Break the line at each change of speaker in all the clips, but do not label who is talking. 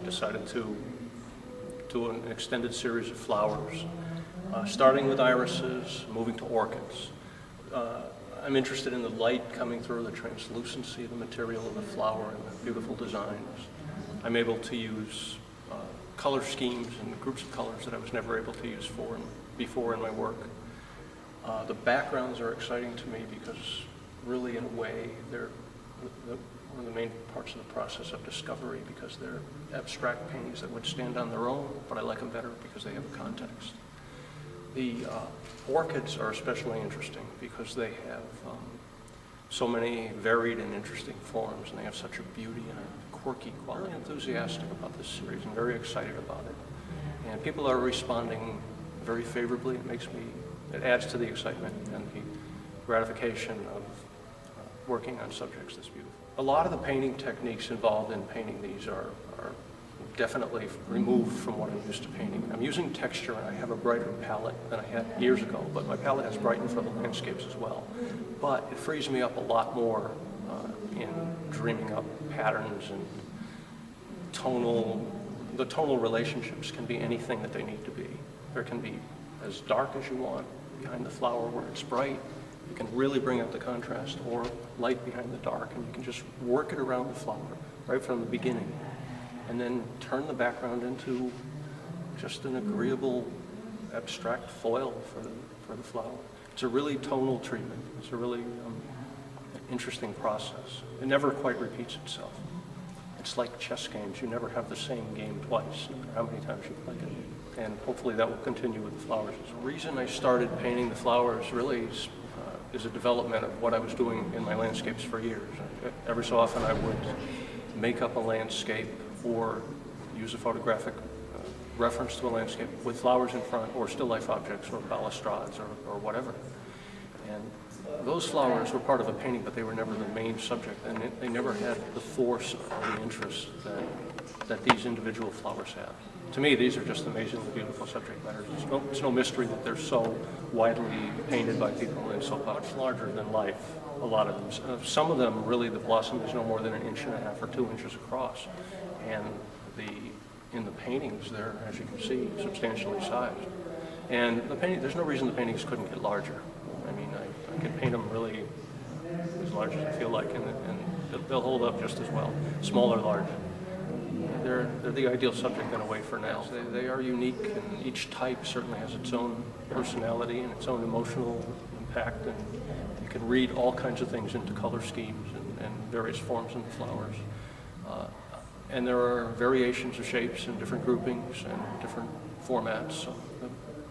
decided to do an extended series of flowers, starting with irises, moving to orchids. I'm interested in the light coming through, the translucency of the material of the flower, and the beautiful designs. I'm able to use color schemes and groups of colors that I was never able to use before in my work. The backgrounds are exciting to me because really, in a way, they're one of the main parts of the process of discovery, because they're abstract paintings that would stand on their own, but I like them better because they have a context. The orchids are especially interesting because they have so many varied and interesting forms, and they have such a beauty and a quirky quality. I'm enthusiastic about this series and very excited about it. And people are responding very favorably. It adds to the excitement and the gratification of working on subjects this beautiful. A lot of the painting techniques involved in painting these are definitely removed from what I'm used to painting. I'm using texture, and I have a brighter palette than I had years ago, but my palette has brightened for the landscapes as well. But it frees me up a lot more in dreaming up patterns, and the tonal relationships can be anything that they need to be. There can be as dark as you want behind the flower where it's bright. You can really bring out the contrast, or light behind the dark, and you can just work it around the flower right from the beginning, and then turn the background into just an agreeable, abstract foil for the flower. It's a really tonal treatment. It's a really interesting process. It never quite repeats itself. It's like chess games. You never have the same game twice, no matter how many times you play it. And hopefully that will continue with the flowers. The reason I started painting the flowers really is a development of what I was doing in my landscapes for years. Every so often I would make up a landscape or use a photographic reference to a landscape with flowers in front, or still life objects, or balustrades, or whatever. And those flowers were part of a painting, but they were never the main subject, and they never had the force or the interest that these individual flowers have. To me, these are just amazingly beautiful subject matters. It's no mystery that they're so widely painted by people and so much larger than life, a lot of them. Some of them, really, the blossom is no more than 1.5 inches or 2 inches across. And in the paintings, they're, as you can see, substantially sized. And there's no reason the paintings couldn't get larger. I mean, I can paint them really as large as I feel like, and they'll hold up just as well, small or large. They're the ideal subject in a way for now. They are unique, and each type certainly has its own personality and its own emotional impact, and you can read all kinds of things into color schemes and various forms in the flowers. And there are variations of shapes and different groupings and different formats, so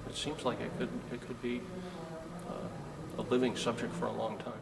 it seems like it could be a living subject for a long time.